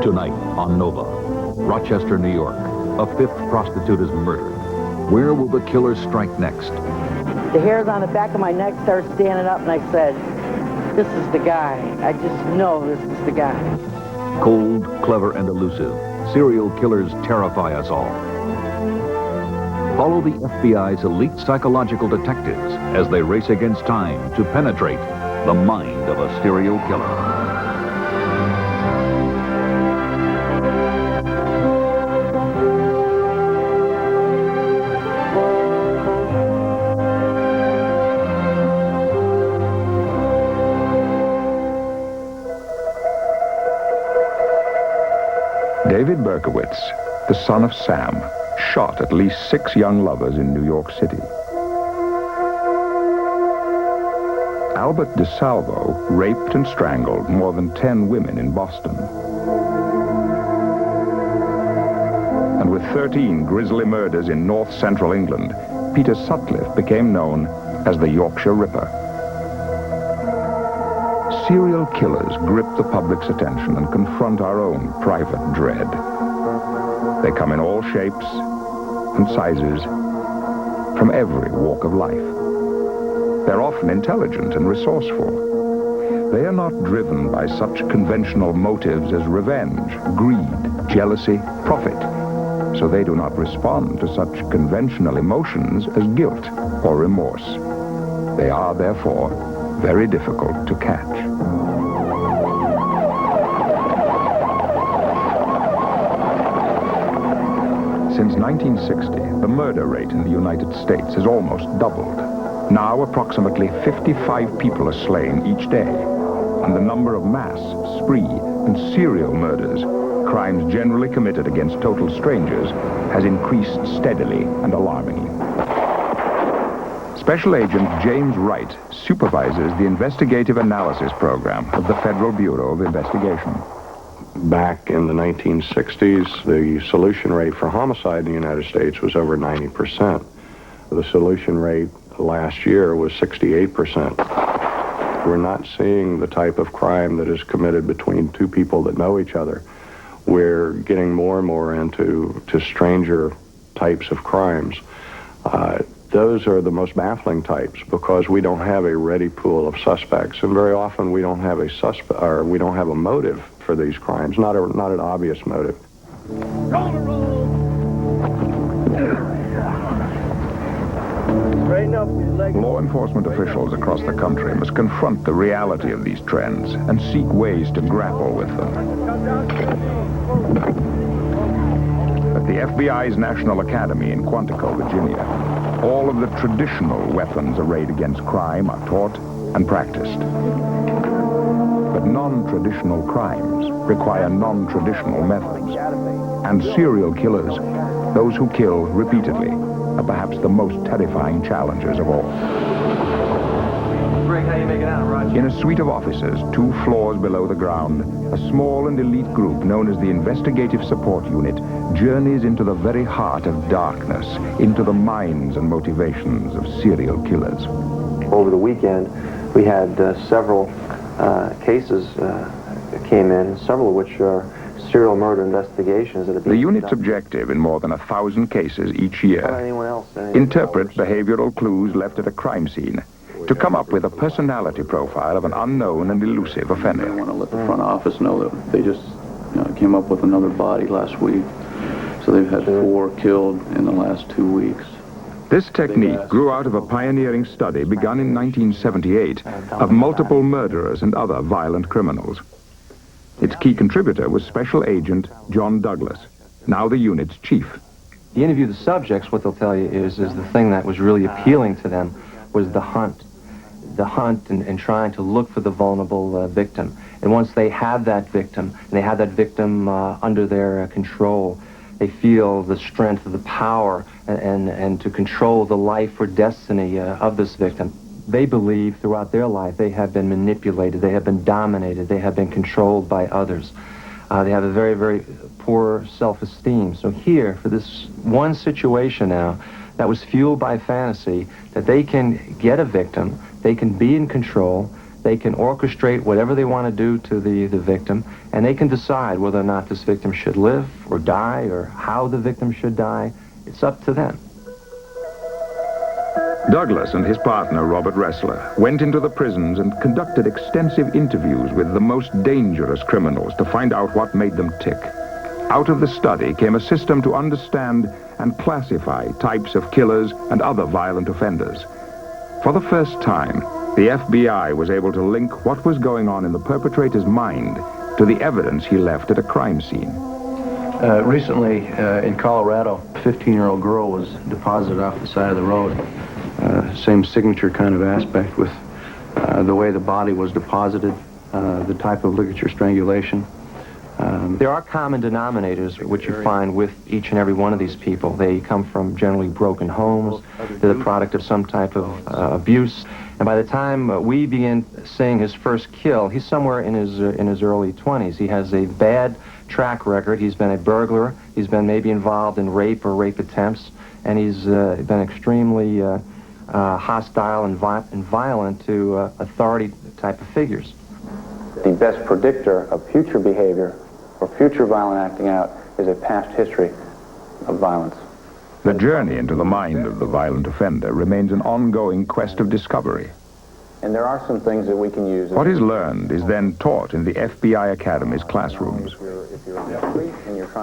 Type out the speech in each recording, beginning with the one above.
Tonight on Nova, Rochester, New York, a fifth prostitute is murdered. Where will the killer strike next? The hairs on the back of my neck started standing up, and I said, this is the guy. I just know this is the guy. Cold, clever, and elusive, serial killers terrify us all. Follow the FBI's elite psychological detectives as they race against time to penetrate the mind of a serial killer. David Berkowitz, the son of Sam, shot at least 6 young lovers in New York City. Albert DeSalvo raped and strangled more than 10 women in Boston. And with 13 grisly murders in north central England, Peter Sutcliffe became known as the Yorkshire Ripper. Serial killers grip the public's attention and confront our own private dread. They come in all shapes and sizes, from every walk of life. They're often intelligent and resourceful. They are not driven by such conventional motives as revenge, greed, jealousy, profit, so they do not respond to such conventional emotions as guilt or remorse. They are, therefore, very difficult to catch. Since 1960, the murder rate in the United States has almost doubled. Now approximately 55 people are slain each day, and the number of mass, spree, and serial murders, crimes generally committed against total strangers, has increased steadily and alarmingly. Special Agent James Wright supervises the investigative analysis program of the Federal Bureau of Investigation. Back in the 1960s, the solution rate for homicide in the United States was over 90%. The solution rate last year was 68%. We're not seeing the type of crime that is committed between 2 people that know each other. We're getting more and more into stranger types of crimes. Those are the most baffling types because we don't have a ready pool of suspects, and very often we don't have a we don't have a motive for these crimes, not an obvious motive. Law enforcement officials across the country must confront the reality of these trends and seek ways to grapple with them. At the FBI's National Academy in Quantico, Virginia, all of the traditional weapons arrayed against crime are taught and practiced. But non-traditional crimes require non-traditional methods. And serial killers, those who kill repeatedly, are perhaps the most terrifying challengers of all. Greg, how you making out, Roger? In a suite of offices, 2 floors below the ground, a small and elite group known as the Investigative Support Unit journeys into the very heart of darkness, into the minds and motivations of serial killers. Over the weekend, we had several cases that came in, several of which are serial murder investigations that have been The unit's conducted. objective in more than 1,000 cases each year, Anyone else? interpret behavioral clues left at a crime scene to come up with a personality profile of an unknown and elusive offender. I want to let the front office know that they just came up with another body last week. So they've had 4 killed in the last 2 weeks. This technique grew out of a pioneering study begun in 1978 of multiple murderers and other violent criminals. Its key contributor was Special Agent John Douglas, now the unit's chief. You interview the subjects, what they'll tell you is the thing that was really appealing to them was the hunt. The hunt and trying to look for the vulnerable victim. And once they have that victim, and they have that victim under their control, they feel the strength of the power and to control the life or destiny of this victim. They believe throughout their life they have been manipulated, they have been dominated, they have been controlled by others. They have a very, very poor self-esteem. So here, for this one situation now, that was fueled by fantasy, that they can get a victim, they can be in control, they can orchestrate whatever they want to do to the victim, and they can decide whether or not this victim should live or die, or how the victim should die. It's up to them. Douglas and his partner, Robert Ressler, went into the prisons and conducted extensive interviews with the most dangerous criminals to find out what made them tick. Out of the study came a system to understand and classify types of killers and other violent offenders. For the first time, the FBI was able to link what was going on in the perpetrator's mind to the evidence he left at a crime scene. Recently, in Colorado, a 15-year-old girl was deposited off the side of the road. Same signature kind of aspect with the way the body was deposited, the type of ligature strangulation. There are common denominators which you find with each and every one of these people. They come from generally broken homes. They're the product of some type of abuse. And by the time we begin seeing his first kill, he's somewhere in his early 20s. He has a bad track record. He's been a burglar. He's been maybe involved in rape or rape attempts. And he's been extremely hostile and violent to authority type of figures. The best predictor of future behavior or future violent acting out is a past history of violence. The journey into the mind of the violent offender remains an ongoing quest of discovery. And there are some things that we can use. What is learned is then taught in the FBI Academy's classrooms.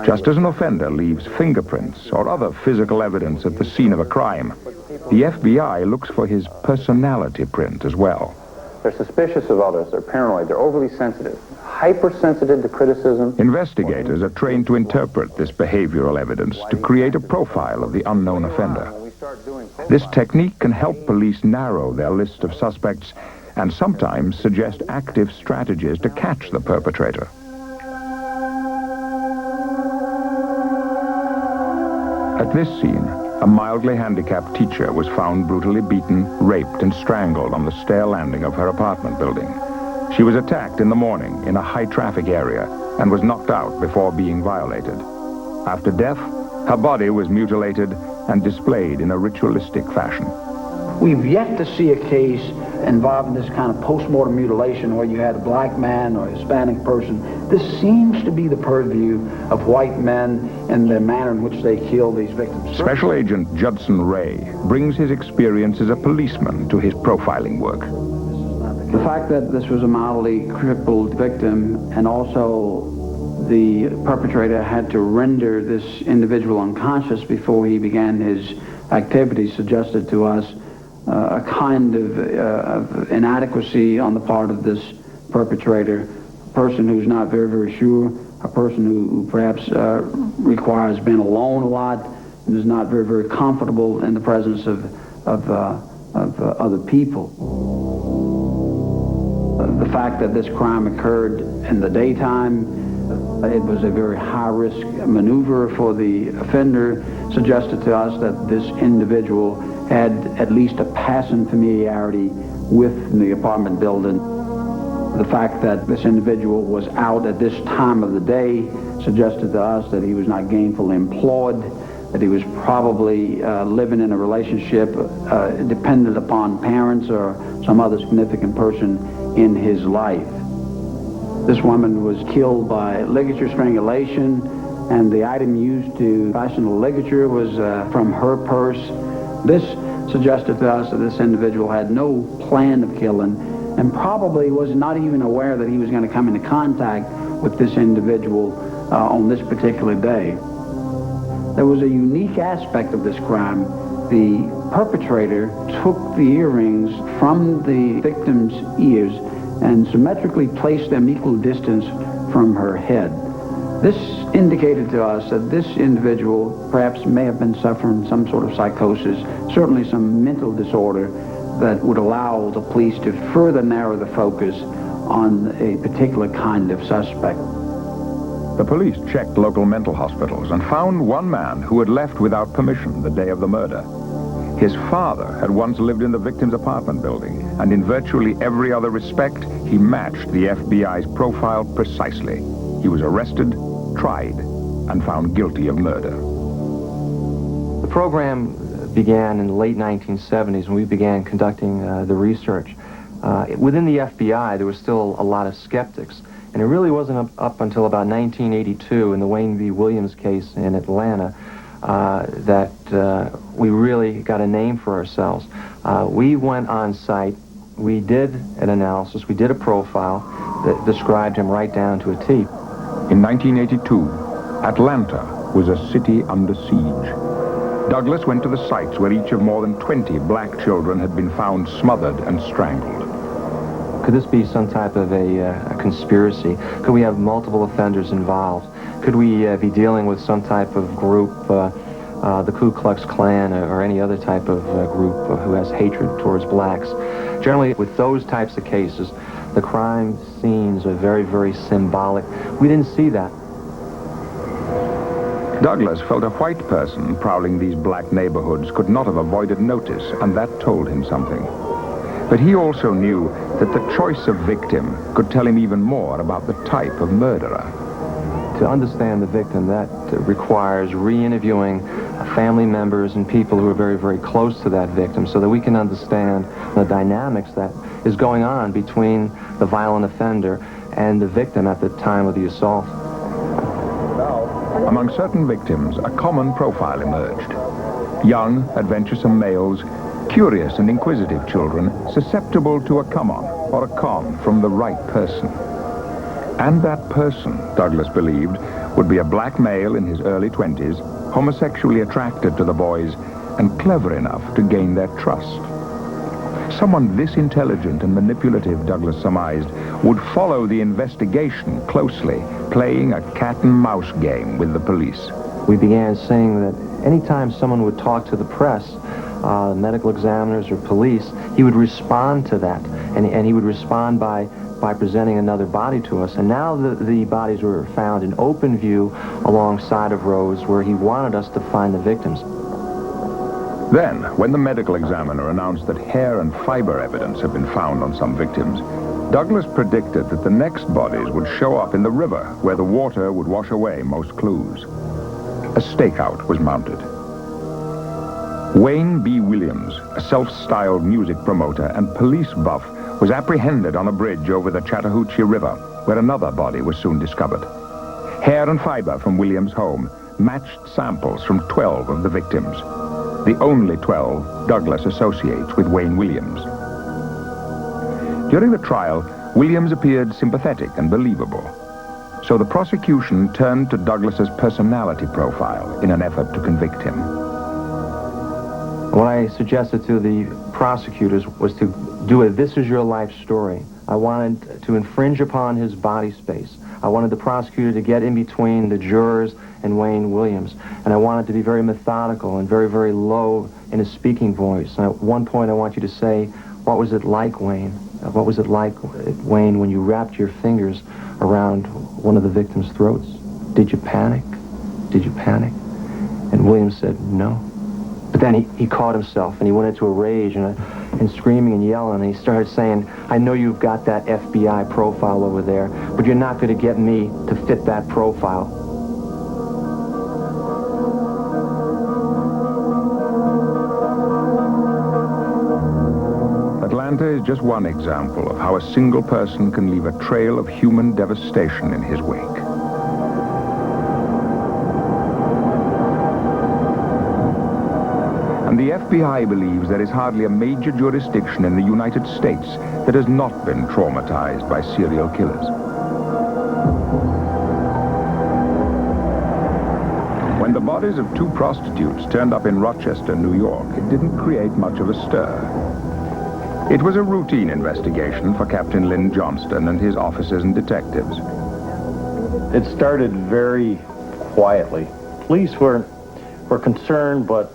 Just as an offender leaves fingerprints or other physical evidence at the scene of a crime, the FBI looks for his personality print as well. They're suspicious of others, they're paranoid, they're overly sensitive, hypersensitive to criticism. Investigators are trained to interpret this behavioral evidence to create a profile of the unknown offender. This technique can help police narrow their list of suspects and sometimes suggest active strategies to catch the perpetrator. At this scene, a mildly handicapped teacher was found brutally beaten, raped, and strangled on the stair landing of her apartment building. She was attacked in the morning in a high-traffic area and was knocked out before being violated. After death, her body was mutilated and displayed in a ritualistic fashion. We've yet to see a case involving this kind of post-mortem mutilation where you had a black man or a Hispanic person. This seems to be the purview of white men and the manner in which they kill these victims. Special Agent Judson Ray brings his experience as a policeman to his profiling work. The fact that this was a mildly crippled victim, and also the perpetrator had to render this individual unconscious before he began his activities, suggested to us a kind of inadequacy on the part of this perpetrator, a person who's not very, very sure, a person who perhaps requires being alone a lot and is not very, very comfortable in the presence of other people. The fact that this crime occurred in the daytime, it was a very high-risk maneuver for the offender, suggested to us that this individual had at least a passing familiarity with the apartment building. The fact that this individual was out at this time of the day suggested to us that he was not gainfully employed, that he was probably living in a relationship dependent upon parents or some other significant person in his life. This woman was killed by ligature strangulation, and the item used to fashion the ligature was from her purse. This suggested to us that this individual had no plan of killing and probably was not even aware that he was going to come into contact with this individual on this particular day. There was a unique aspect of this crime. The perpetrator took the earrings from the victim's ears and symmetrically placed them equal distance from her head. This indicated to us that this individual perhaps may have been suffering some sort of psychosis, certainly some mental disorder that would allow the police to further narrow the focus on a particular kind of suspect. The police checked local mental hospitals and found one man who had left without permission the day of the murder. His father had once lived in the victim's apartment building, and in virtually every other respect, he matched the FBI's profile precisely. He was arrested, tried, and found guilty of murder. The program began in the late 1970s when we began conducting the research. Within the FBI, there was still a lot of skeptics. And it really wasn't up until about 1982 in the Wayne v. Williams case in Atlanta that we really got a name for ourselves. We went on site, we did an analysis, we did a profile that described him right down to a T. In 1982, Atlanta was a city under siege. Douglas went to the sites where each of more than 20 black children had been found smothered and strangled. Could this be some type of a conspiracy? Could we have multiple offenders involved? Could we be dealing with some type of group, the Ku Klux Klan or any other type of group who has hatred towards blacks? Generally, with those types of cases, the crime scenes are very, very symbolic. We didn't see that. Douglas felt a white person prowling these black neighborhoods could not have avoided notice, and that told him something. But he also knew that the choice of victim could tell him even more about the type of murderer. To understand the victim, that requires re-interviewing family members and people who are very, very close to that victim so that we can understand the dynamics that is going on between the violent offender and the victim at the time of the assault. Among certain victims, a common profile emerged. Young, adventuresome males, curious and inquisitive children, susceptible to a come-on or a con from the right person. And that person, Douglas believed, would be a black male in his early 20s, homosexually attracted to the boys, and clever enough to gain their trust. Someone this intelligent and manipulative, Douglas surmised, would follow the investigation closely, playing a cat-and-mouse game with the police. We began saying that anytime someone would talk to the press, medical examiners or police, he would respond to that, and he would respond by presenting another body to us. And now the bodies were found in open view alongside of roads where he wanted us to find the victims. Then, when the medical examiner announced that hair and fiber evidence had been found on some victims, Douglas predicted that the next bodies would show up in the river where the water would wash away most clues. A stakeout was mounted. Wayne B. Williams, a self-styled music promoter and police buff, was apprehended on a bridge over the Chattahoochee River, where another body was soon discovered. Hair and fiber from Williams' home matched samples from 12 of the victims, the only 12 Douglas associates with Wayne Williams. During the trial, Williams appeared sympathetic and believable, so the prosecution turned to Douglas's personality profile in an effort to convict him. What I suggested to the prosecutors was to do a "this is your life" story. I wanted to infringe upon his body space. I wanted the prosecutor to get in between the jurors and Wayne Williams. And I wanted to be very methodical and very, very low in his speaking voice. And at one point I want you to say, "What was it like, Wayne? What was it like, Wayne, when you wrapped your fingers around one of the victims' throats? Did you panic? Did you panic?" And Williams said, "No." But then he caught himself and he went into a rage and screaming and yelling, and he started saying, "I know you've got that FBI profile over there, but you're not going to get me to fit that profile." Atlanta is just one example of how a single person can leave a trail of human devastation in his wake. And the FBI believes there is hardly a major jurisdiction in the United States that has not been traumatized by serial killers. When the bodies of two prostitutes turned up in Rochester, New York, it didn't create much of a stir. It was a routine investigation for Captain Lynn Johnston and his officers and detectives. It started very quietly. Police were concerned, but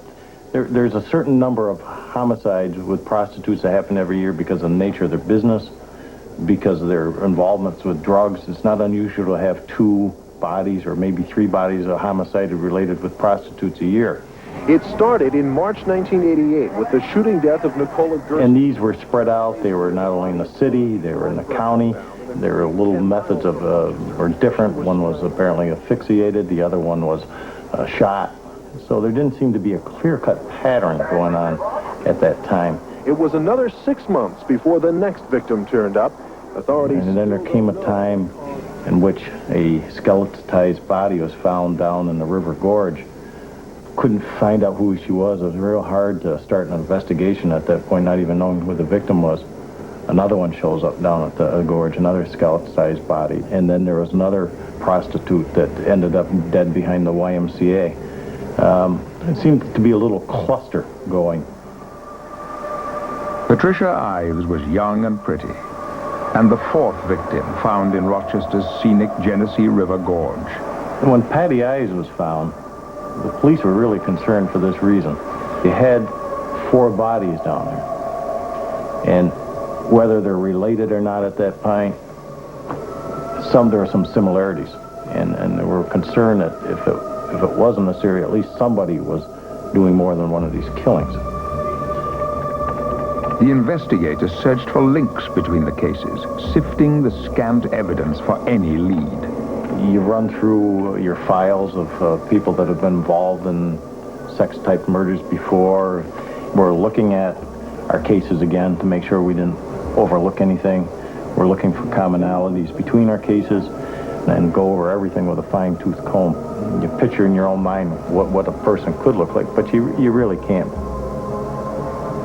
there's a certain number of homicides with prostitutes that happen every year because of the nature of their business, because of their involvements with drugs. It's not unusual to have 2 bodies or maybe 3 bodies of homicide related with prostitutes a year. It started in March 1988 with the shooting death of Nicola Gerson. And these were spread out. They were not only in the city, they were in the county. There were little methods were different. One was apparently asphyxiated, the other one was shot. So there didn't seem to be a clear-cut pattern going on at that time. It was another 6 months before the next victim turned up. Authorities... And then there came a time in which a skeletized body was found down in the river gorge. Couldn't find out who she was. It was real hard to start an investigation at that point, not even knowing who the victim was. Another one shows up down at the gorge, another skeletized body. And then there was another prostitute that ended up dead behind the YMCA. It seemed to be a little cluster going. Patricia Ives was young and pretty, and the fourth victim found in Rochester's scenic Genesee River Gorge. And when Patty Ives was found, the police were really concerned for this reason. They had 4 bodies down there. And whether they're related or not at that point, there are some similarities. And they were concerned that if it wasn't a serial, at least somebody was doing more than one of these killings. The investigators searched for links between the cases, sifting the scant evidence for any lead. You run through your files of people that have been involved in sex-type murders before. We're looking at our cases again to make sure we didn't overlook anything. We're looking for commonalities between our cases and go over everything with a fine-tooth comb. You picture in your own mind what a person could look like, but you really can't.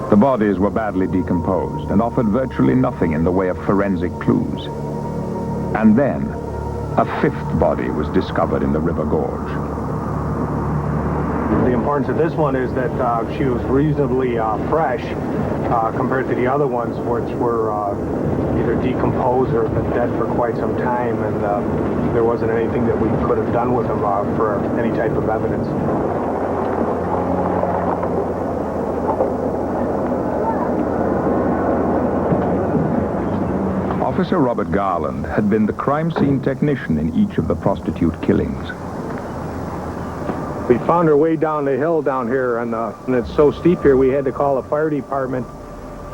The bodies were badly decomposed and offered virtually nothing in the way of forensic clues. And then, a 5th body was discovered in the river gorge. The importance of this one is that she was reasonably fresh compared to the other ones, which were either decomposed or been dead for quite some time, and there wasn't anything that we could have done with them for any type of evidence. Officer Robert Garland had been the crime scene technician in each of the prostitute killings. We found her way down the hill down here, and it's so steep here we had to call the fire department,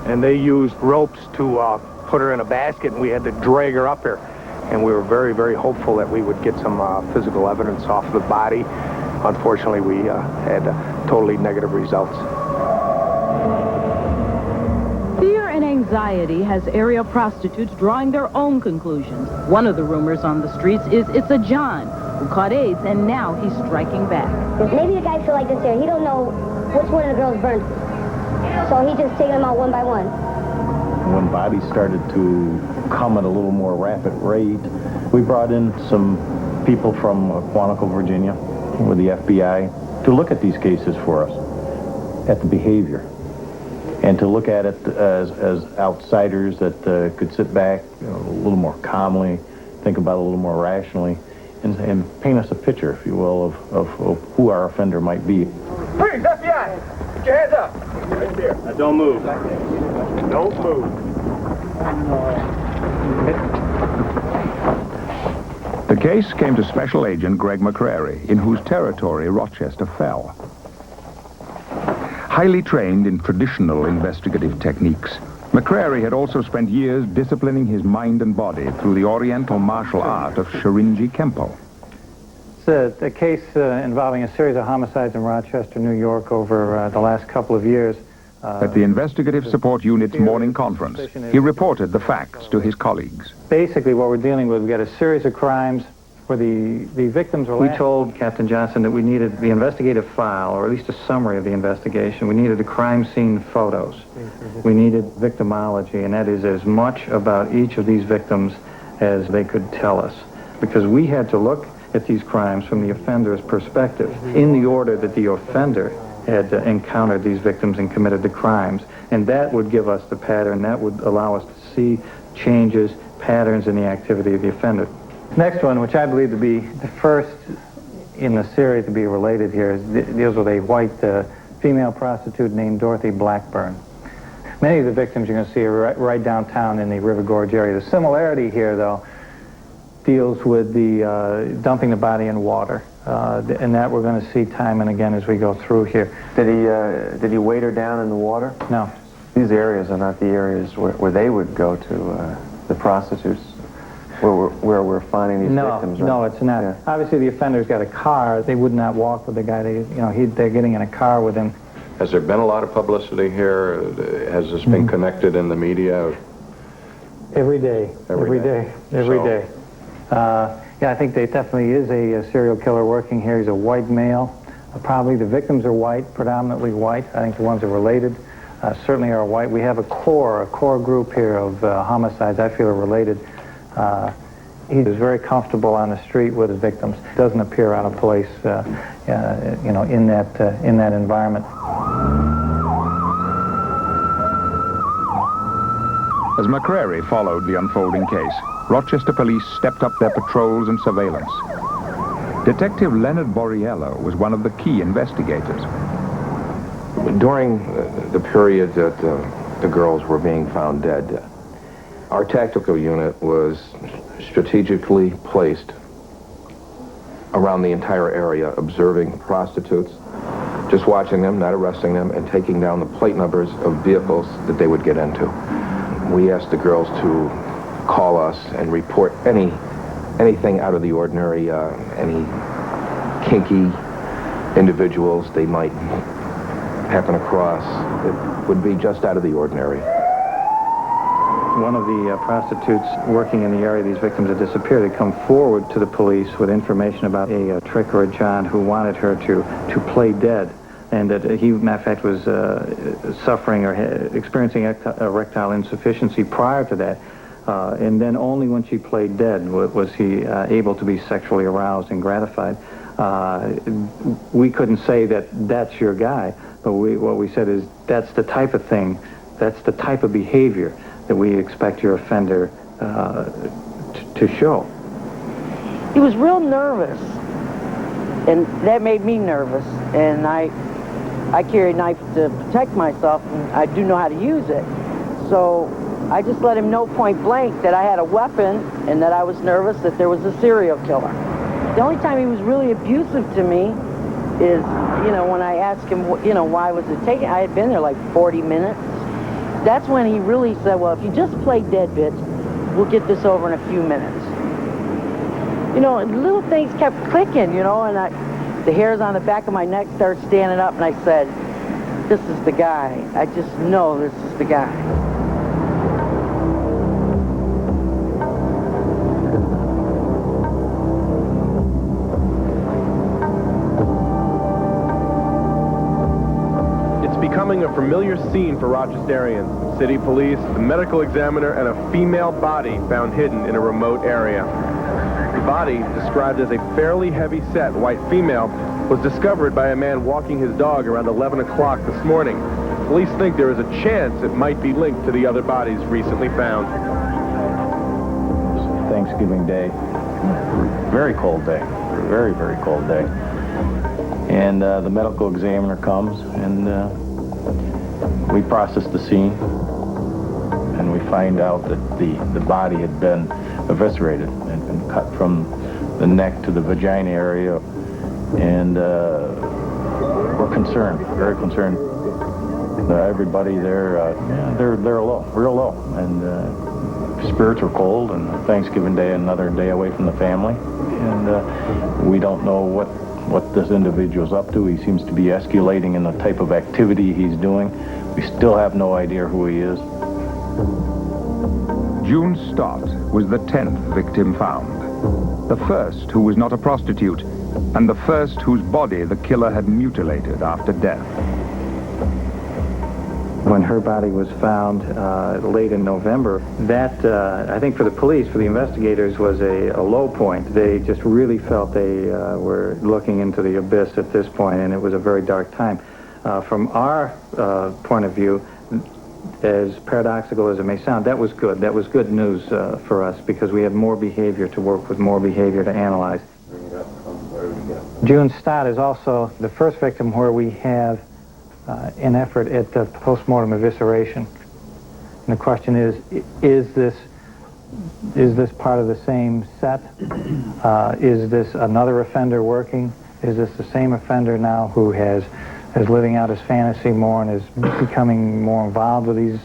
and they used ropes to put her in a basket, and we had to drag her up here. And we were very, very hopeful that we would get some physical evidence off the body. Unfortunately, we had totally negative results. Fear and anxiety has area prostitutes drawing their own conclusions. One of the rumors on the streets is it's a John who caught AIDS, and now he's striking back. Maybe the guy feel like this here. He don't know which one of the girls burnt. So he just taking them out one by one. When bodies started to come at a little more rapid rate, we brought in some people from Quantico, Virginia, with the FBI, to look at these cases for us, at the behavior, and to look at it as outsiders that could sit back a little more calmly, think about it a little more rationally, and paint us a picture, if you will, of who our offender might be. Freeze, FBI! Put your hands up! Right there. Now don't move. Don't move. The case came to Special Agent Greg McCrary, in whose territory Rochester fell. Highly trained in traditional investigative techniques, McCrary had also spent years disciplining his mind and body through the oriental martial art of Shirinji Kempo. It's a case involving a series of homicides in Rochester, New York over the last couple of years. At the Investigative Support Unit's morning conference, he reported the facts to his colleagues. Basically what we're dealing with, we got a series of crimes where the victims were... We told Captain Johnson that we needed the investigative file, or at least a summary of the investigation. We needed the crime scene photos. We needed victimology, and that is as much about each of these victims as they could tell us. Because we had to look at these crimes from the offender's perspective, in the order that the offender had encountered these victims and committed the crimes. And that would give us the pattern. That would allow us to see changes, patterns in the activity of the offender. Next one, which I believe to be the first in the series to be related here, deals with a white female prostitute named Dorothy Blackburn. Many of the victims you're going to see are right downtown in the River Gorge area. The similarity here, though, deals with the dumping the body in water, and that we're going to see time and again as we go through here. Did he weight her down in the water? No. These areas are not the areas where they would go to, the prostitutes, where we're finding these victims, right? No, it's not. Yeah. Obviously, the offender's got a car. They would not walk with the guy. They're getting in a car with him. Has there been a lot of publicity here? Has this been connected in the media? Every day. Every day. Yeah, I think there definitely is a serial killer working here. He's a white male. Probably the victims are white, predominantly white. I think the ones that are related certainly are white. We have a core group here of homicides I feel are related. He is very comfortable on the street with his victims. Doesn't appear out of place, you know, in that environment. As McCrary followed the unfolding case, Rochester police stepped up their patrols and surveillance. Detective Leonard Borriello was one of the key investigators. During the period that the girls were being found dead, our tactical unit was strategically placed around the entire area, observing prostitutes, just watching them, not arresting them, and taking down the plate numbers of vehicles that they would get into. We asked the girls to call us and report anything out of the ordinary, any kinky individuals they might happen across. It would be just out of the ordinary. One of the prostitutes working in the area these victims had disappeared had come forward to the police with information about a trick or a John who wanted her to play dead, and that he, matter of fact, was suffering or experiencing erectile insufficiency prior to that. And then only when she played dead was he able to be sexually aroused and gratified. We couldn't say that that's your guy, but what we said is that's the type of thing, that's the type of behavior that we expect your offender to show. He was real nervous, and that made me nervous. And I carry a knife to protect myself, and I do know how to use it. So I just let him know point blank that I had a weapon and that I was nervous that there was a serial killer. The only time he was really abusive to me is, you know, when I asked him, you know, why was it taking? I had been there like 40 minutes. That's when he really said, well, if you just play dead, bitch, we'll get this over in a few minutes. You know, and little things kept clicking, you know, and the hairs on the back of my neck started standing up, and I said, this is the guy. I just know this is the guy. Becoming a familiar scene for Rochesterians. City police, the medical examiner, and a female body found hidden in a remote area. The body, described as a fairly heavy-set white female, was discovered by a man walking his dog around 11 o'clock this morning. Police think there is a chance it might be linked to the other bodies recently found. Thanksgiving Day. Very cold day. Very, very cold day. And the medical examiner comes, and we process the scene, and we find out that the body had been eviscerated and cut from the neck to the vagina area, and we're concerned, very concerned. Everybody there, they're low, real low, and spirits are cold, and Thanksgiving Day, another day away from the family, and we don't know what this individual's up to. He seems to be escalating in the type of activity he's doing. We still have no idea who he is. June Stott was the 10th victim found, the first who was not a prostitute, and the first whose body the killer had mutilated after death. When her body was found late in November, that, I think for the police, for the investigators, was a low point. They just really felt they were looking into the abyss at this point, and it was a very dark time. From our point of view, as paradoxical as it may sound, that was good. That was good news for us, because we had more behavior to work with, more behavior to analyze. June Stott is also the first victim where we have an effort at the post-mortem evisceration. And the question is this part of the same set? Is this another offender working? Is this the same offender now who is living out his fantasy more and is becoming more involved with these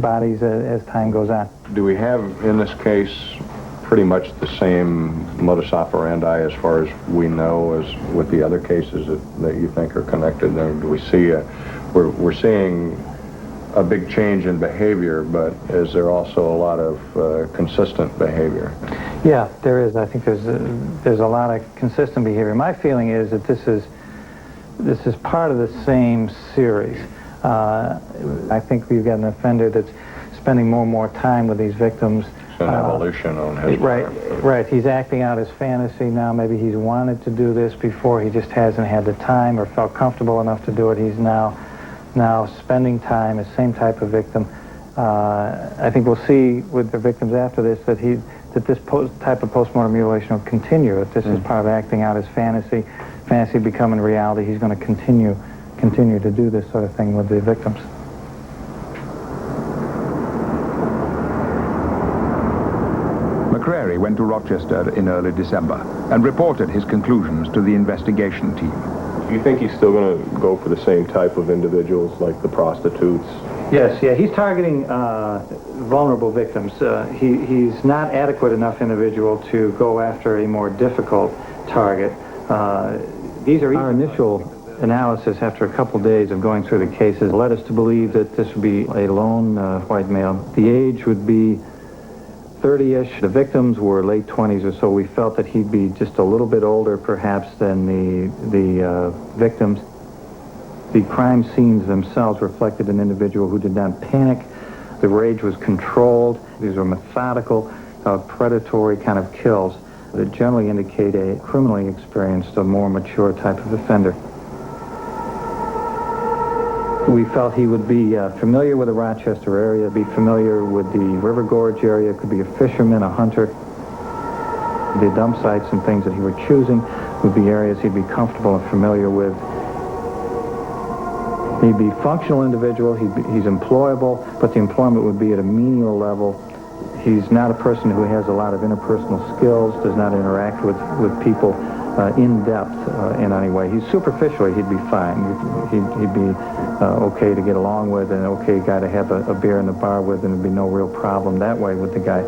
bodies as time goes on? Do we have, in this case, pretty much the same modus operandi as far as we know as with the other cases that you think are connected? Do we see we're seeing a big change in behavior, but is there also a lot of consistent behavior? Yeah, there is. I think there's a lot of consistent behavior. My feeling is that this is part of the same series. I think we've got an offender that's spending more and more time with these victims. It's an evolution on his part. Right. He's acting out his fantasy now. Maybe he's wanted to do this before. He just hasn't had the time or felt comfortable enough to do it. He's now spending time as same type of victim. I think we'll see with the victims after this that this type of postmortem mutilation will continue. If this is part of acting out his fantasy becoming reality, he's going to continue to do this sort of thing with the victims. McCrary went to Rochester in early December and reported his conclusions to the investigation team. Do you think he's still going to go for the same type of individuals, like the prostitutes? Yes, he's targeting vulnerable victims. He's not adequate enough individual to go after a more difficult target. These are our initial analysis after a couple days of going through the cases led us to believe that this would be a lone white male. The age would be 30-ish. The victims were late 20s or so. We felt that he'd be just a little bit older perhaps than the victims. The crime scenes themselves reflected an individual who did not panic. The rage was controlled. These were methodical, predatory kind of kills that generally indicate a criminally experienced, a more mature type of offender. We felt he would be familiar with the Rochester area, be familiar with the River Gorge area, could be a fisherman, a hunter. The dump sites and things that he were choosing would be areas he'd be comfortable and familiar with. He'd be a functional individual, he's employable, but the employment would be at a menial level. He's not a person who has a lot of interpersonal skills, does not interact with people in depth in any way. Superficially, he'd be fine. He'd be okay to get along with, and an okay guy to have a beer in the bar with, and there'd be no real problem that way with the guy.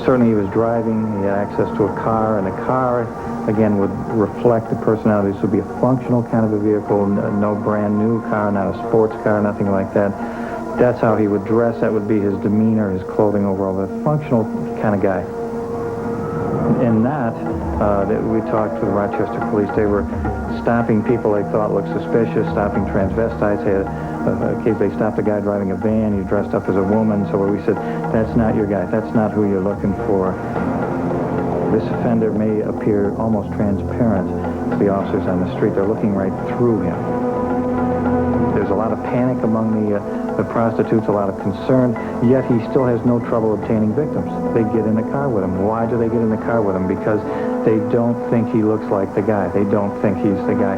Certainly he was driving, he had access to a car, and the car, again, would reflect the personality. This would be a functional kind of a vehicle, no brand new car, not a sports car, nothing like that. That's how he would dress, that would be his demeanor, his clothing overall, a functional kind of guy. And that we talked to the Rochester police. They were stopping people they thought looked suspicious, stopping transvestites. They stopped a guy driving a van. He dressed up as a woman. So we said, that's not your guy. That's not who you're looking for. This offender may appear almost transparent to the officers on the street. They're looking right through him. There's a lot of panic among the prostitutes, a lot of concern, yet he still has no trouble obtaining victims. They get in the car with him. Why do they get in the car with him? Because they don't think he looks like the guy. They don't think he's the guy.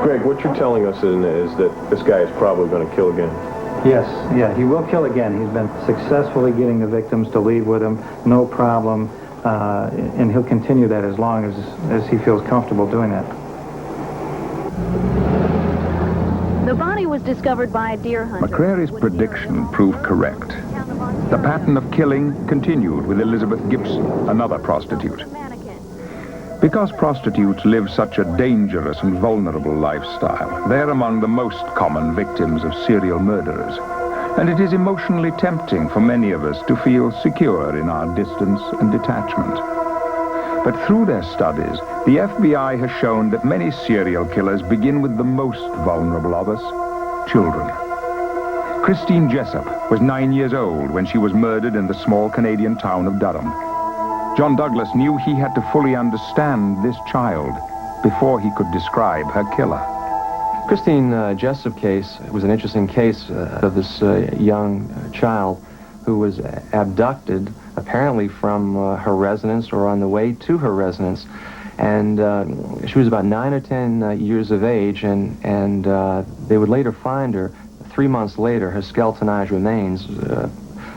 Greg, what you're telling us is that this guy is probably going to kill again. Yes, he will kill again. He's been successfully getting the victims to leave with him, no problem, and he'll continue that as long as he feels comfortable doing that. The body was discovered by a deer hunter. McCrary's prediction proved correct. The pattern of killing continued with Elizabeth Gibson, another prostitute. Because prostitutes live such a dangerous and vulnerable lifestyle, they're among the most common victims of serial murderers. And it is emotionally tempting for many of us to feel secure in our distance and detachment. But through their studies, the FBI has shown that many serial killers begin with the most vulnerable of us, children. Christine Jessop was 9 years old when she was murdered in the small Canadian town of Durham. John Douglas knew he had to fully understand this child before he could describe her killer. Christine Jessop case was an interesting case of this young child who was abducted, apparently from her residence or on the way to her residence. And she was about 9 or 10 years of age, and they would later find her, 3 months later, her skeletonized remains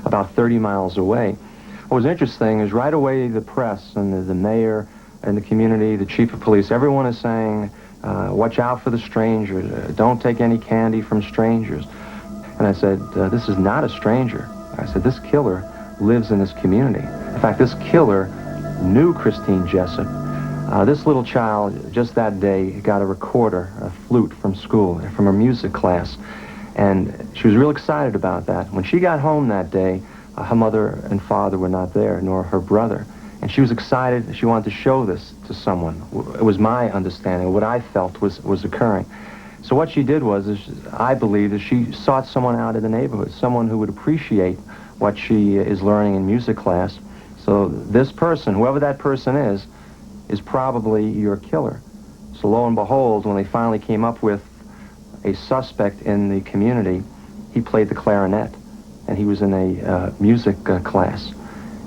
about 30 miles away. What was interesting is right away the press and the mayor and the community, the chief of police, everyone is saying, watch out for the strangers, don't take any candy from strangers. And I said, this is not a stranger. I said, this killer lives in this community. In fact, this killer knew Christine Jessop. This little child, just that day, got a recorder, a flute from school, from her music class, and she was real excited about that. When she got home that day, her mother and father were not there, nor her brother, and she was excited. She wanted to show this to someone. It was my understanding, what I felt was occurring. So what she did was, I believe, is she sought someone out in the neighborhood, someone who would appreciate what she is learning in music class. So this person, whoever that person is probably your killer. So lo and behold, when they finally came up with a suspect in the community, he played the clarinet, and he was in a music class.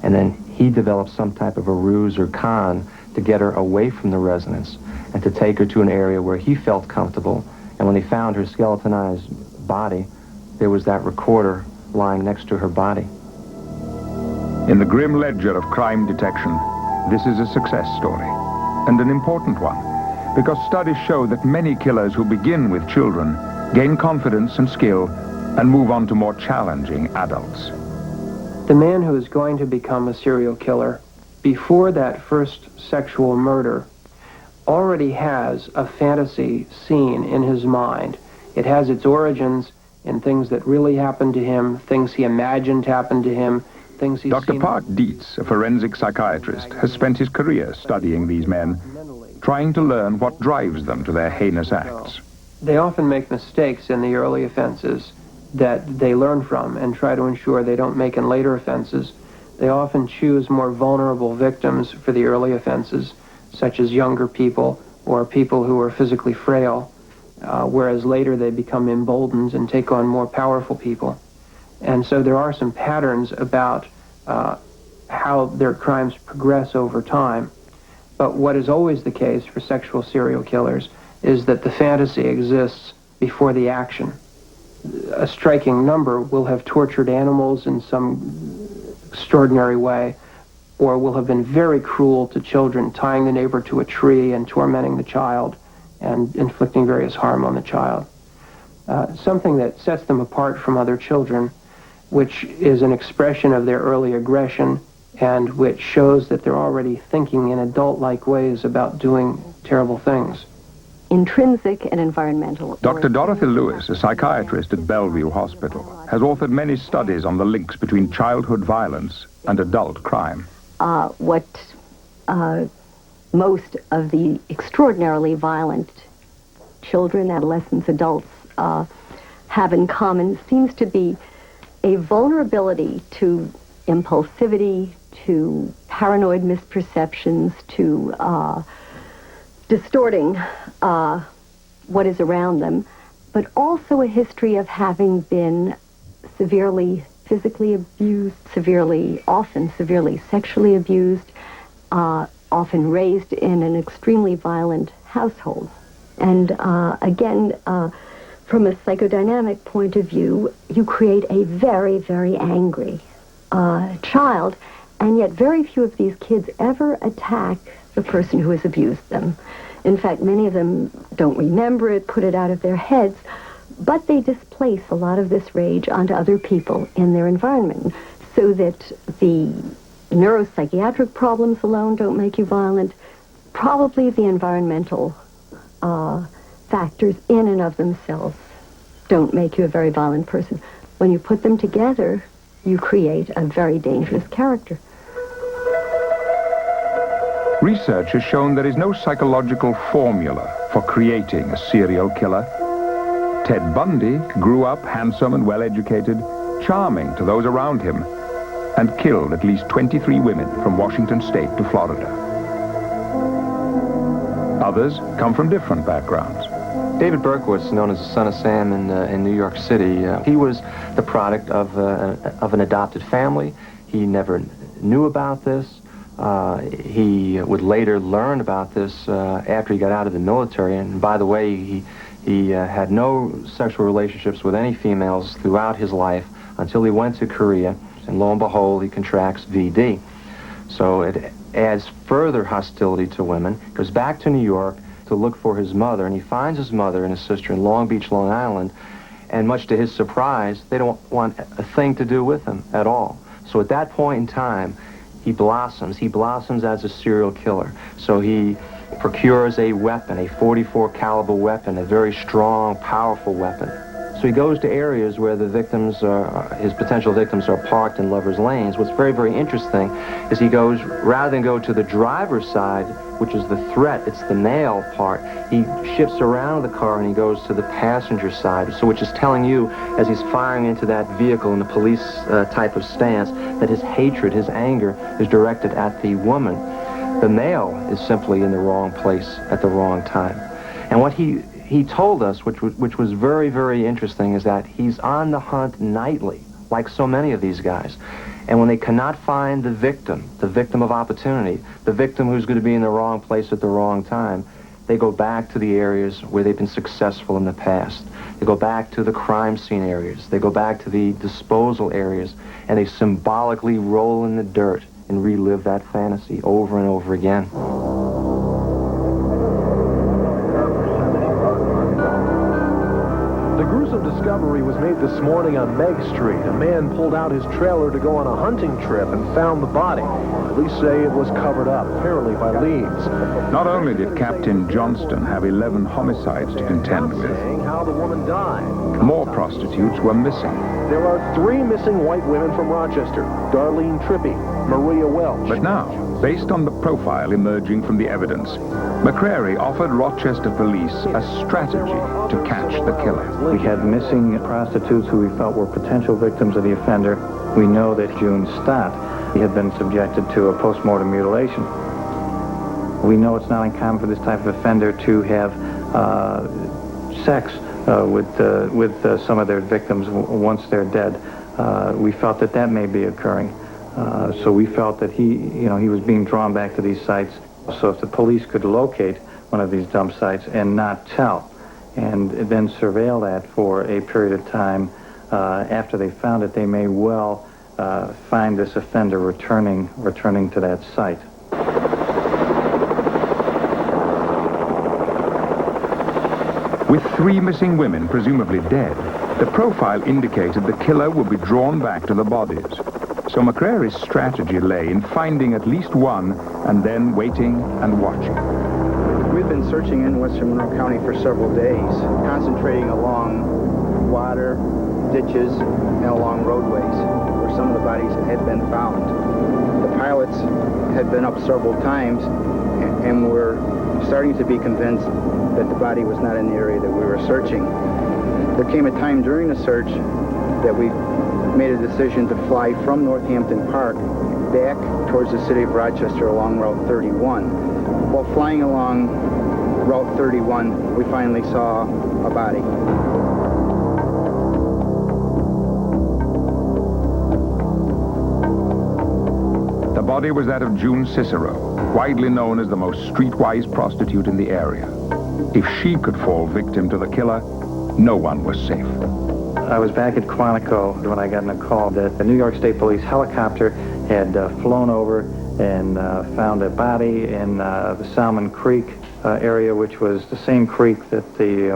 And then he developed some type of a ruse or con to get her away from the residence and to take her to an area where he felt comfortable. And when they found her skeletonized body, there was that recorder lying next to her body. In the grim ledger of crime detection, this is a success story, and an important one, because studies show that many killers who begin with children gain confidence and skill and move on to more challenging adults. The man who is going to become a serial killer, before that first sexual murder, already has a fantasy scene in his mind. It has its origins in things that really happened to him, things he imagined happened to him, things he's Dr. seen. Park Dietz, a forensic psychiatrist, has spent his career studying these men, trying to learn what drives them to their heinous acts. They often make mistakes in the early offenses that they learn from and try to ensure they don't make in later offenses. They often choose more vulnerable victims for the early offenses, such as younger people or people who are physically frail, whereas later they become emboldened and take on more powerful people. And so there are some patterns about how their crimes progress over time. But what is always the case for sexual serial killers is that the fantasy exists before the action. A striking number will have tortured animals in some extraordinary way, or will have been very cruel to children, tying the neighbor to a tree and tormenting the child and inflicting various harm on the child. Something that sets them apart from other children, which is an expression of their early aggression and which shows that they're already thinking in adult-like ways about doing terrible things. Intrinsic and environmental. Dr. Dorothy Lewis, a psychiatrist at Bellevue Hospital, has authored many studies on the links between childhood violence and adult crime. What most of the extraordinarily violent children, adolescents, adults have in common seems to be a vulnerability to impulsivity, to paranoid misperceptions, to distorting what is around them, but also a history of having been severely physically abused, often severely sexually abused, often raised in an extremely violent household. And again, from a psychodynamic point of view, you create a very, very angry child, and yet very few of these kids ever attack the person who has abused them. In fact, many of them don't remember it, put it out of their heads, but they displace a lot of this rage onto other people in their environment, so that the neuropsychiatric problems alone don't make you violent. Probably the environmental factors in and of themselves don't make you a very violent person. When you put them together, you create a very dangerous character. Research has shown there is no psychological formula for creating a serial killer. Ted Bundy grew up handsome and well-educated, charming to those around him, and killed at least 23 women from Washington State to Florida. Others come from different backgrounds. David Berkowitz, known as the Son of Sam in New York City, he was the product of an adopted family. He never knew about this. He would later learn about this after he got out of the military. And by the way, he had no sexual relationships with any females throughout his life until he went to Korea. And lo and behold, he contracts VD. So it adds further hostility to women. Goes back to New York to look for his mother, and he finds his mother and his sister in Long Beach, Long Island, and much to his surprise, they don't want a thing to do with him at all. So at that point in time, he blossoms. He blossoms as a serial killer. So he procures a weapon, a .44 caliber weapon, a very strong, powerful weapon. So he goes to areas where the victims, his potential victims, are parked in lovers' lanes. What's very, very interesting is he goes, rather than go to the driver's side, which is the threat, it's the male part, he shifts around the car and he goes to the passenger side, so which is telling you, as he's firing into that vehicle in the police type of stance, that his hatred, his anger is directed at the woman. The male is simply in the wrong place at the wrong time. And what he told us, which was very, very interesting, is that he's on the hunt nightly, like so many of these guys. And when they cannot find the victim of opportunity, the victim who's going to be in the wrong place at the wrong time, they go back to the areas where they've been successful in the past. They go back to the crime scene areas. They go back to the disposal areas, and they symbolically roll in the dirt and relive that fantasy over and over again. The gruesome discovery was made this morning on Meg Street. A man pulled out his trailer to go on a hunting trip and found the body. Police say it was covered up, apparently by leaves. Not only did Captain Johnston have 11 homicides to contend with, How the woman died. more prostitutes were missing. There are 3 missing white women from Rochester: Darlene Trippi, Maria Welch. But now, based on the profile emerging from the evidence, McCrary offered Rochester police a strategy to catch the killer. We had missing prostitutes who we felt were potential victims of the offender. We know that June Stott had been subjected to a post-mortem mutilation. We know it's not uncommon for this type of offender to have sex with some of their victims once they're dead. We felt that may be occurring. So we felt that he was being drawn back to these sites. So if the police could locate one of these dump sites and not tell, and then surveil that for a period of time, after they found it, they may well find this offender returning to that site. With 3 missing women presumably dead, the profile indicated the killer would be drawn back to the bodies. So McCrary's strategy lay in finding at least one and then waiting and watching. We've been searching in Western Monroe County for several days, concentrating along water, ditches, and along roadways where some of the bodies had been found. The pilots had been up several times and were starting to be convinced that the body was not in the area that we were searching. There came a time during the search that we made a decision to fly from Northampton Park back towards the city of Rochester along Route 31. While flying along Route 31, we finally saw a body. The body was that of June Cicero, widely known as the most streetwise prostitute in the area. If she could fall victim to the killer, no one was safe. I was back at Quantico when I got a call that the New York State Police helicopter had flown over and found a body in the Salmon Creek area, which was the same creek that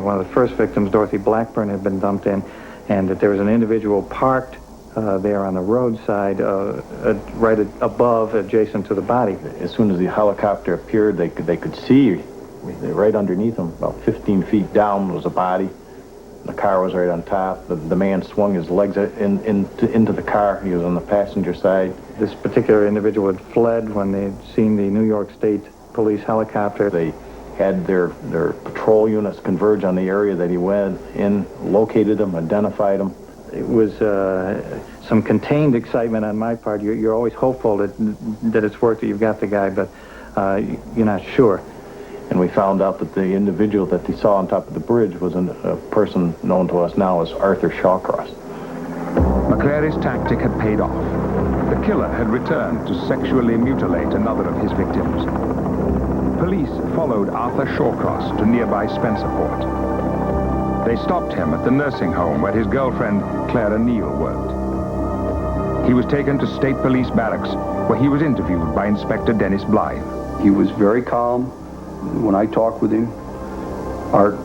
one of the first victims, Dorothy Blackburn, had been dumped in, and that there was an individual parked there on the roadside right above, adjacent to the body. As soon as the helicopter appeared, they could see right underneath them, about 15 feet down, was a body. The car was right on top. The man swung his legs into the car. He was on the passenger side. This particular individual had fled when they'd seen the New York State Police helicopter. They had their patrol units converge on the area that he went in, located him, identified him. It was some contained excitement on my part. You're always hopeful that it's worked, that you've got the guy, but you're not sure. And we found out that the individual that they saw on top of the bridge was a person known to us now as Arthur Shawcross. McCrary's tactic had paid off. The killer had returned to sexually mutilate another of his victims. Police followed Arthur Shawcross to nearby Spencerport. They stopped him at the nursing home where his girlfriend, Clara Neal, worked. He was taken to State Police Barracks, where he was interviewed by Inspector Dennis Blythe. He was very calm. When I talked with him, Art,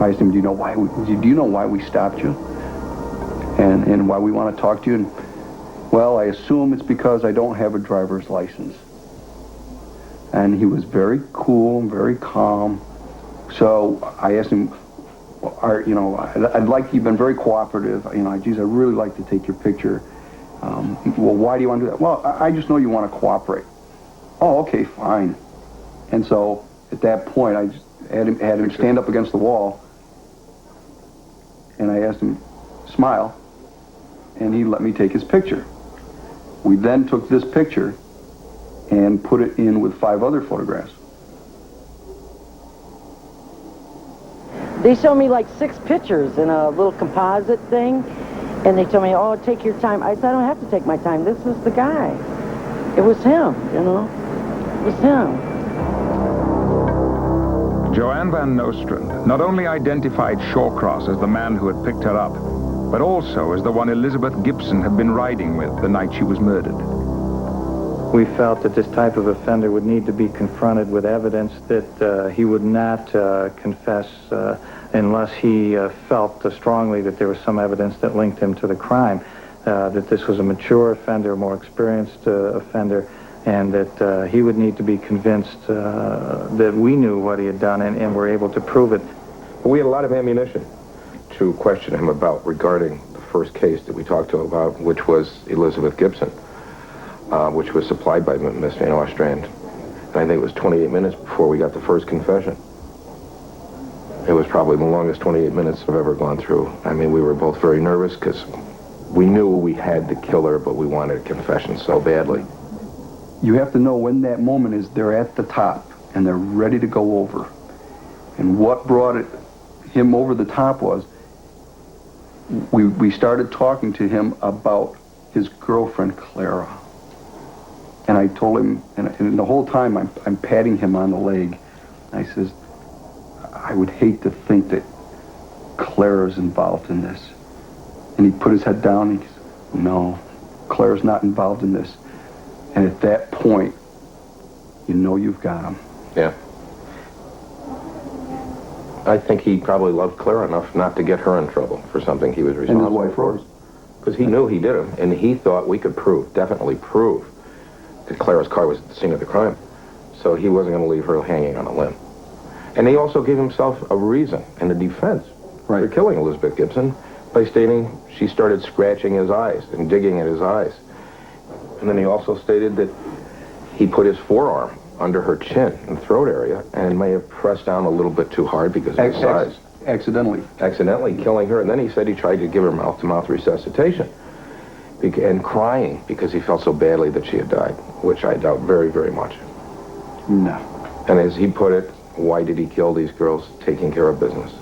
I asked him, do you know why we stopped you? And why we want to talk to you? And Well, I assume it's because I don't have a driver's license. And he was very cool and very calm. So I asked him, you've been very cooperative. Geez, I'd really like to take your picture. Well, why do you want to do that? Well, I just know you want to cooperate. Oh, okay, fine. And so at that point, I just had him stand up against the wall. And I asked him, smile. And he let me take his picture. We then took this picture and put it in with 5 other photographs. They showed me like 6 pictures in a little composite thing, and they told me, oh, take your time. I said, I don't have to take my time. This is the guy. It was him, It was him. Joanne Van Nostrand not only identified Shawcross as the man who had picked her up, but also as the one Elizabeth Gibson had been riding with the night she was murdered. We felt that this type of offender would need to be confronted with evidence that he would not confess unless he felt strongly that there was some evidence that linked him to the crime, that this was a mature offender, more experienced offender, and that he would need to be convinced that we knew what he had done and were able to prove it. We had a lot of ammunition to question him about regarding the first case that we talked to him about, which was Elizabeth Gibson, which was supplied by Miss Van Nostrand. And I think it was 28 minutes before we got the first confession. It was probably the longest 28 minutes I've ever gone through. I mean, we were both very nervous because we knew we had the killer, but we wanted a confession so badly. You have to know when that moment is, they're at the top and they're ready to go over. And what brought him over the top was we started talking to him about his girlfriend, Clara. And I told him, and the whole time I'm patting him on the leg. I says, I would hate to think that Clara's involved in this. And he put his head down and he says, no, Clara's not involved in this. And at that point, you know you've got him. Yeah. I think he probably loved Clara enough not to get her in trouble for something he was responsible and his wife for. Rose. Because he knew he did it, and he thought we could definitely prove, that Clara's car was at the scene of the crime. So he wasn't going to leave her hanging on a limb. And he also gave himself a reason and a defense for killing Elizabeth Gibson by stating she started scratching his eyes and digging at his eyes. And then he also stated that he put his forearm under her chin and throat area and may have pressed down a little bit too hard because of his size. Accidentally killing her. And then he said he tried to give her mouth-to-mouth resuscitation and crying because he felt so badly that she had died, which I doubt very, very much. No. And as he put it, why did he kill these girls? Taking care of business.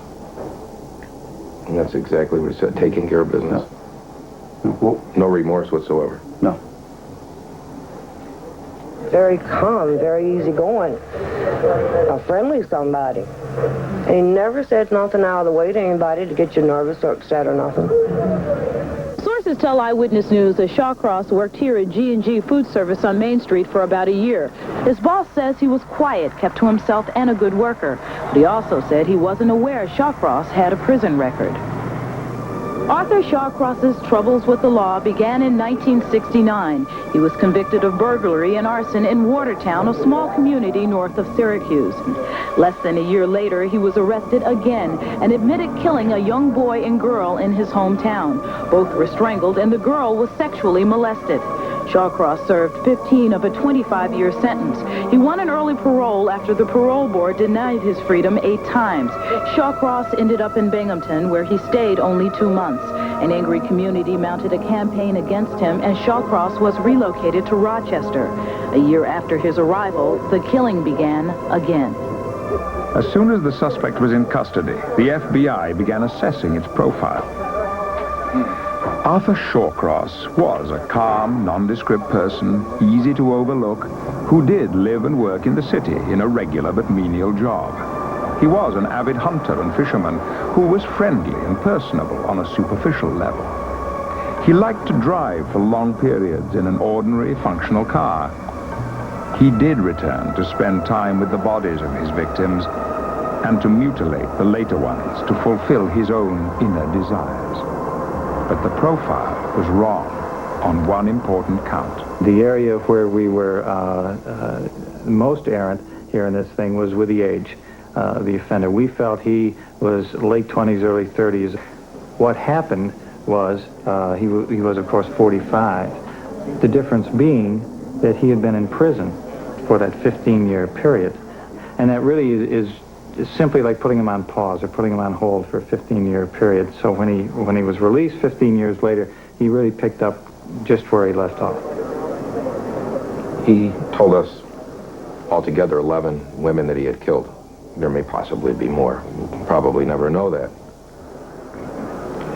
And that's exactly what he said, taking care of business. No remorse whatsoever. No. Very calm, very easygoing, a friendly somebody. And he never said nothing out of the way to anybody to get you nervous or upset or nothing. Sources tell Eyewitness News that Shawcross worked here at G&G Food Service on Main Street for about a year. His boss says he was quiet, kept to himself, and a good worker. But he also said he wasn't aware Shawcross had a prison record. Arthur Shawcross's troubles with the law began in 1969. He was convicted of burglary and arson in Watertown, a small community north of Syracuse. Less than a year later, he was arrested again and admitted killing a young boy and girl in his hometown. Both were strangled and the girl was sexually molested. Shawcross served 15 of a 25-year sentence. He won an early parole after the parole board denied his freedom 8 times. Shawcross ended up in Binghamton, where he stayed only 2 months. An angry community mounted a campaign against him, and Shawcross was relocated to Rochester. A year after his arrival, the killing began again. As soon as the suspect was in custody, the FBI began assessing its profile. Arthur Shawcross was a calm, nondescript person, easy to overlook, who did live and work in the city in a regular but menial job. He was an avid hunter and fisherman who was friendly and personable on a superficial level. He liked to drive for long periods in an ordinary, functional car. He did return to spend time with the bodies of his victims and to mutilate the later ones to fulfill his own inner desires. But the profile was wrong. on one important count. The area where we were most errant here in this thing was with the age of the offender. We felt he was late 20s, early 30s. What happened was he was, of course, 45. The difference being that he had been in prison for that 15-year period. And that really is simply like putting him on pause or putting him on hold for a 15-year period. So when he was released 15 years later, he really picked up just where he left off. He told us altogether 11 women that he had killed. There may possibly be more. We'll probably never know that.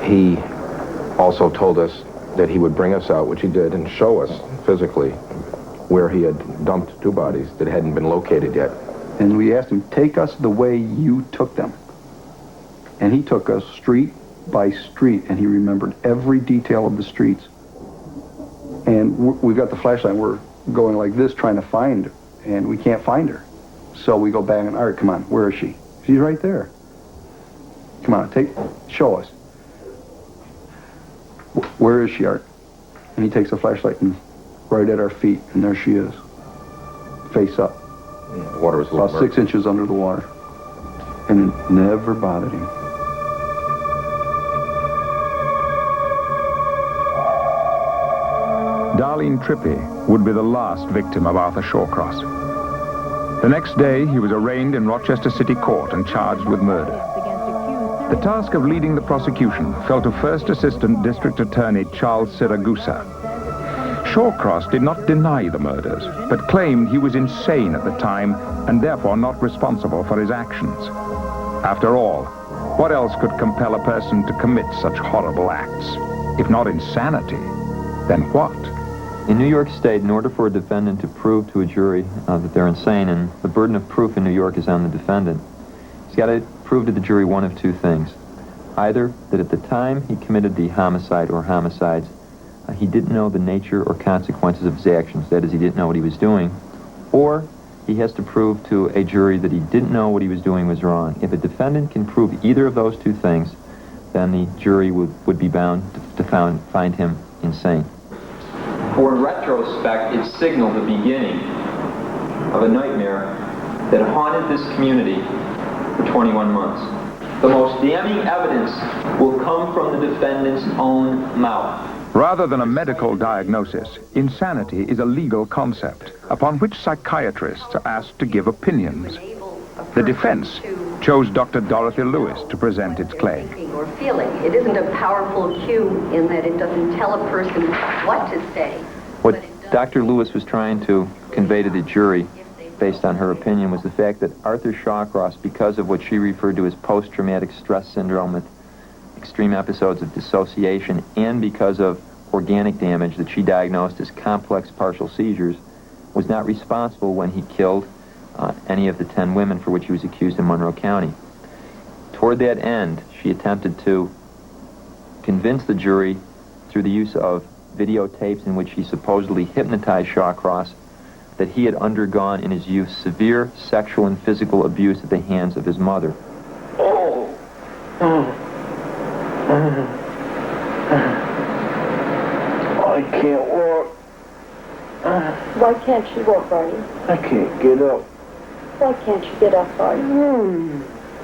He also told us that he would bring us out, which he did, and show us physically where he had dumped 2 bodies that hadn't been located yet. And we asked him, take us the way you took them. And he took us street by street, and he remembered every detail of the streets. And we've got the flashlight, we're going like this trying to find her, and we can't find her. So we go back and, all right, come on, where is she? She's right there. Come on, show us. Where is she, Art? And he takes the flashlight and right at our feet, and there she is, face up. The water was a little about 6 inches under the water. And it never bothered him. Darlene Trippi would be the last victim of Arthur Shawcross. The next day, he was arraigned in Rochester City Court and charged with murder. The task of leading the prosecution fell to First Assistant District Attorney Charles Siragusa. Shawcross did not deny the murders, but claimed he was insane at the time and therefore not responsible for his actions. After all, what else could compel a person to commit such horrible acts? If not insanity, then what? In New York State, in order for a defendant to prove to a jury that they're insane, and the burden of proof in New York is on the defendant, he's got to prove to the jury one of 2 things. Either that at the time he committed the homicide or homicides, he didn't know the nature or consequences of his actions, that is, he didn't know what he was doing, or he has to prove to a jury that he didn't know what he was doing was wrong. If a defendant can prove either of those 2 things, then the jury would be bound to find him insane. For in retrospect, it signaled the beginning of a nightmare that haunted this community for 21 months. The most damning evidence will come from the defendant's own mouth. Rather than a medical diagnosis, insanity is a legal concept upon which psychiatrists are asked to give opinions. The defense chose Dr. Dorothy Lewis to present its claim. Or feeling. It isn't a powerful cue in that it doesn't tell a person what to say. What Dr. Lewis was trying to convey to the jury, based on her opinion, was the fact that Arthur Shawcross, because of what she referred to as post-traumatic stress syndrome with extreme episodes of dissociation, and because of organic damage that she diagnosed as complex partial seizures, was not responsible when he killed any of the 10 women for which he was accused in Monroe County. Toward that end, she attempted to convince the jury through the use of videotapes in which he supposedly hypnotized Shawcross that he had undergone in his youth severe sexual and physical abuse at the hands of his mother. I can't walk. Why can't you walk, Barney? I can't get up. Why can't you get up, Barney?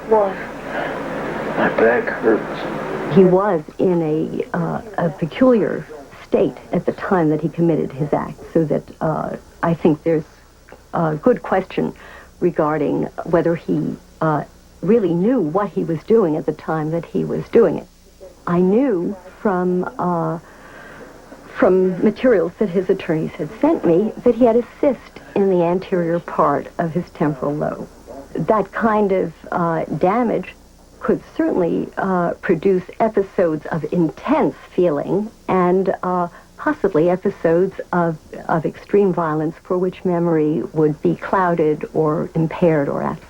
Why? My back hurts. He was in a peculiar state at the time that he committed his act, so that I think there's a good question regarding whether he really knew what he was doing at the time that he was doing it. I knew from materials that his attorneys had sent me that he had a cyst in the anterior part of his temporal lobe. That kind of damage could certainly produce episodes of intense feeling and possibly episodes of extreme violence for which memory would be clouded or impaired or absent.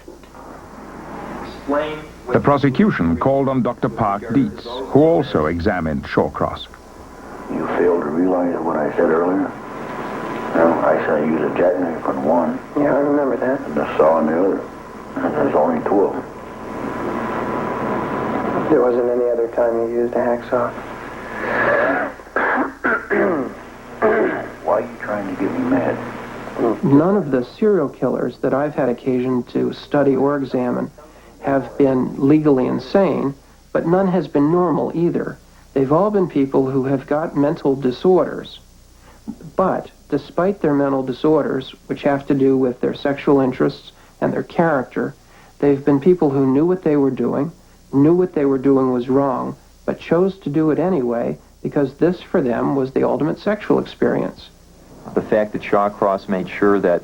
The prosecution called on Dr. Park Dietz, who also examined Shawcross. You failed to realize what I said earlier? Well, I saw you use a jackknife on one. Yeah, I remember that. And a saw on the other. And there's only 2 of them. There wasn't any other time you used a hacksaw. to get me mad. None of the serial killers that I've had occasion to study or examine have been legally insane, but none has been normal either. They've all been people who have got mental disorders. But despite their mental disorders, which have to do with their sexual interests and their character, they've been people who knew what they were doing was wrong, but chose to do it anyway because this for them was the ultimate sexual experience. The fact that Shawcross made sure that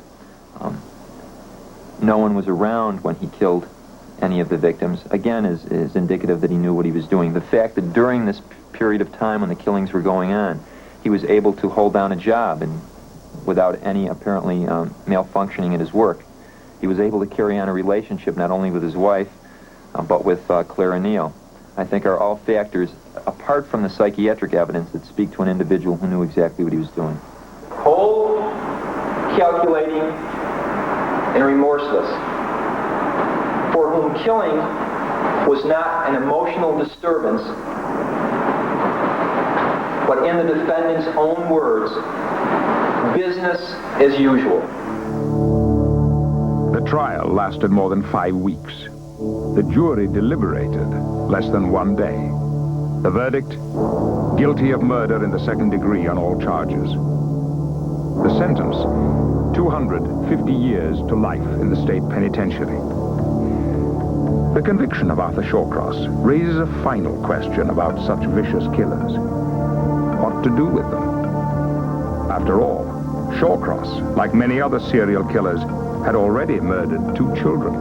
no one was around when he killed any of the victims, again, is indicative that he knew what he was doing. The fact that during this period of time when the killings were going on, he was able to hold down a job and without any apparently malfunctioning at his work. He was able to carry on a relationship not only with his wife, but with Clara Neal. I think are all factors, apart from the psychiatric evidence, that speak to an individual who knew exactly what he was doing. Cold, calculating, and remorseless, for whom killing was not an emotional disturbance, but in the defendant's own words, business as usual. The trial lasted more than 5 weeks. The jury deliberated less than 1 day. The verdict, guilty of murder in the second degree on all charges. The sentence, 250 years to life in the state penitentiary. The conviction of Arthur Shawcross raises a final question about such vicious killers. What to do with them? After all, Shawcross, like many other serial killers, had already murdered 2 children.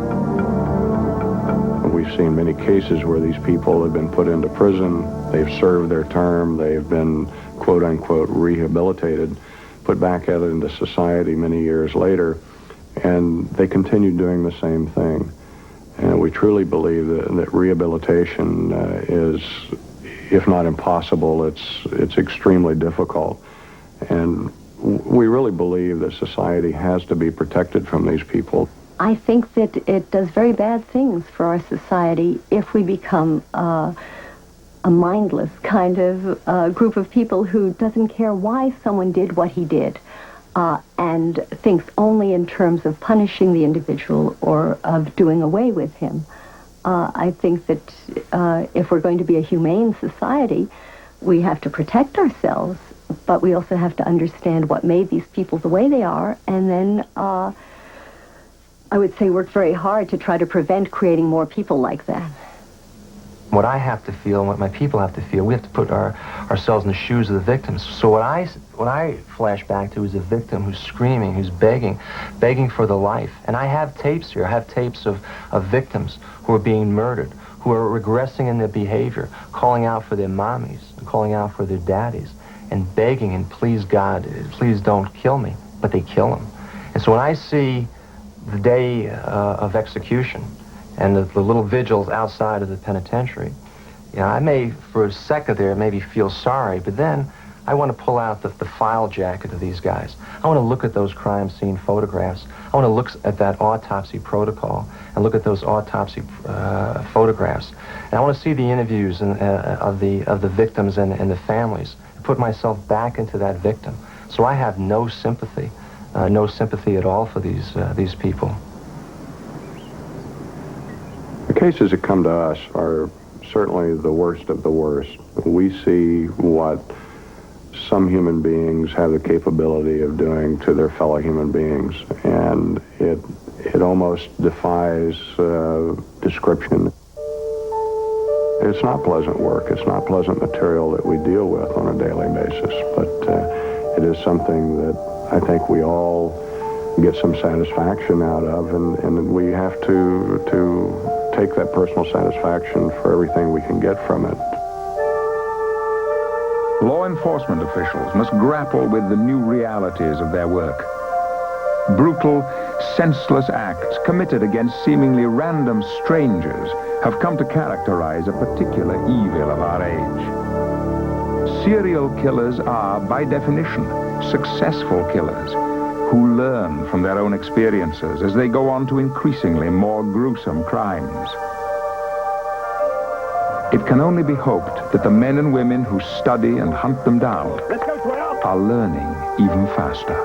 We've seen many cases where these people have been put into prison, they've served their term, they've been quote-unquote rehabilitated, put back out into society many years later, and they continue doing the same thing. And we truly believe that rehabilitation is, if not impossible, it's extremely difficult. And we really believe that society has to be protected from these people. I think that it does very bad things for our society if we become a mindless kind of group of people who doesn't care why someone did what he did and thinks only in terms of punishing the individual or of doing away with him. I think that if we're going to be a humane society, we have to protect ourselves, but we also have to understand what made these people the way they are, and then I would say work very hard to try to prevent creating more people like that. What I have to feel and what my people have to feel, we have to put ourselves in the shoes of the victims. So what I flash back to is a victim who's screaming, who's begging for the life. And I have tapes here. I have tapes of victims who are being murdered, who are regressing in their behavior, calling out for their mommies, calling out for their daddies, and begging, and please God, please don't kill me. But they kill them. And so when I see the day of execution and the little vigils outside of the penitentiary, you know, I may, for a second there, maybe feel sorry, but then I want to pull out the file jacket of these guys. I want to look at those crime scene photographs. I want to look at that autopsy protocol and look at those autopsy photographs. And I want to see the interviews of the victims and the families, and put myself back into that victim. So I have no sympathy at all for these people. The cases that come to us are certainly the worst of the worst. We see what some human beings have the capability of doing to their fellow human beings, and it almost defies description. It's not pleasant work. It's not pleasant material that we deal with on a daily basis, but it is something that I think we all get some satisfaction out of, and we have to take that personal satisfaction for everything we can get from it. Law enforcement officials must grapple with the new realities of their work. Brutal, senseless acts committed against seemingly random strangers have come to characterize a particular evil of our age. Serial killers are, by definition, successful killers who learn from their own experiences as they go on to increasingly more gruesome crimes. It can only be hoped that the men and women who study and hunt them down are learning even faster.